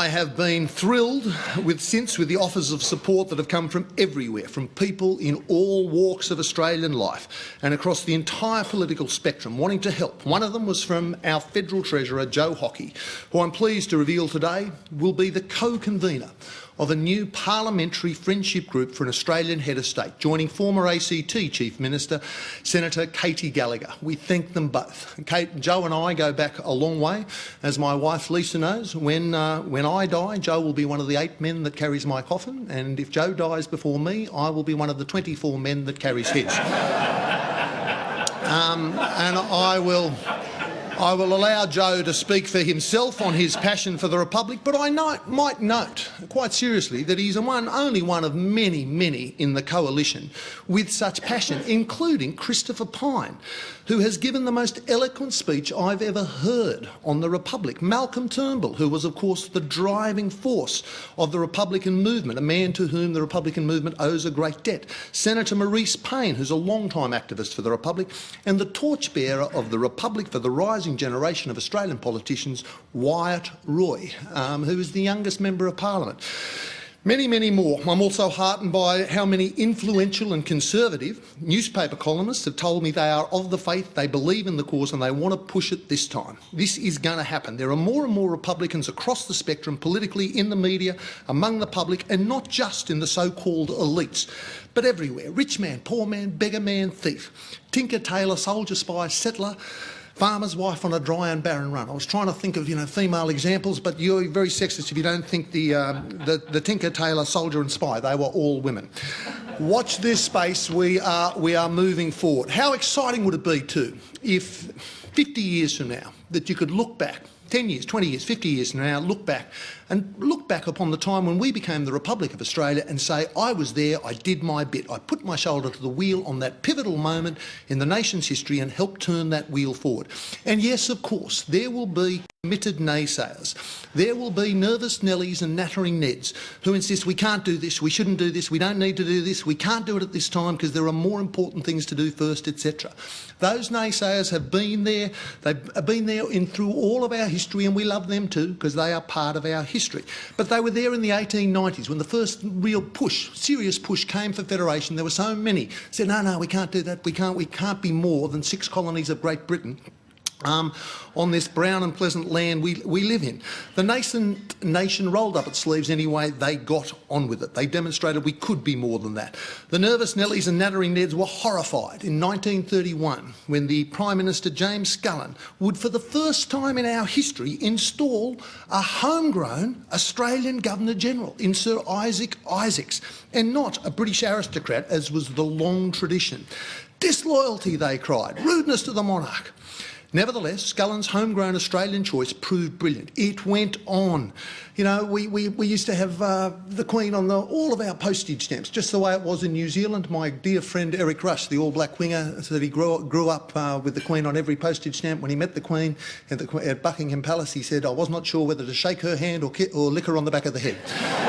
I have been thrilled with the offers of support that have come from everywhere, from people in all walks of Australian life and across the entire political spectrum wanting to help. One of them was from our Federal Treasurer, Joe Hockey, who I'm pleased to reveal today will be the co-convener of a new parliamentary friendship group for an Australian head of state, joining former ACT Chief Minister, Senator Katie Gallagher. We thank them both. Joe and I go back a long way. As my wife Lisa knows, when I die, Joe will be one of the 8 men that carries my coffin, and if Joe dies before me, I will be one of the 24 men that carries his. And I will allow Joe to speak for himself on his passion for the Republic, but I might note, quite seriously, that he's only one of many, many in the coalition with such passion, including Christopher Pyne, who has given the most eloquent speech I've ever heard on the Republic. Malcolm Turnbull, who was, of course, the driving force of the Republican movement, a man to whom the Republican movement owes a great debt. Senator Maurice Payne, who's a long-time activist for the Republic, and the torchbearer of the Republic for the rising generation of Australian politicians, Wyatt Roy, who is the youngest Member of Parliament. Many, many more. I'm also heartened by how many influential and conservative newspaper columnists have told me they are of the faith, they believe in the cause and they want to push it this time. This is going to happen. There are more and more Republicans across the spectrum, politically, in the media, among the public, and not just in the so-called elites, but everywhere. Rich man, poor man, beggar man, thief, tinker, tailor, soldier, spy, settler, farmer's wife on a dry and barren run. I was trying to think of, female examples, but you're very sexist if you don't think the tinker, tailor, soldier and spy, they were all women. Watch this space. We are moving forward. How exciting would it be too if 50 years from now that you could look back, 10 years, 20 years, 50 years from now, look back upon the time when we became the Republic of Australia and say, I was there, I did my bit, I put my shoulder to the wheel on that pivotal moment in the nation's history and helped turn that wheel forward. And yes, of course, there will be committed naysayers. There will be nervous Nellies and nattering Neds who insist we can't do this, we shouldn't do this, we don't need to do this, we can't do it at this time because there are more important things to do first, etc. Those naysayers have been there. They've been there through all of our history, and we love them too because they are part of our history. But they were there in the 1890s when the first real push, serious push came for federation. There were so many said, no, we can't do that. We can't be more than 6 colonies of Great Britain on this brown and pleasant land we live in. The nascent nation rolled up its sleeves anyway. They got on with it. They demonstrated we could be more than that. The nervous Nellies and nattering Neds were horrified in 1931 when the Prime Minister James Scullin would, for the first time in our history, install a homegrown Australian Governor-General in Sir Isaac Isaacs, and not a British aristocrat as was the long tradition. Disloyalty, they cried, rudeness to the monarch. Nevertheless, Scullin's homegrown Australian choice proved brilliant. It went on. We used to have the Queen on all of our postage stamps, just the way it was in New Zealand. My dear friend Eric Rush, the all-black winger, said he grew up with the Queen on every postage stamp. When he met the Queen at Buckingham Palace, he said, I was not sure whether to shake her hand or lick her on the back of the head.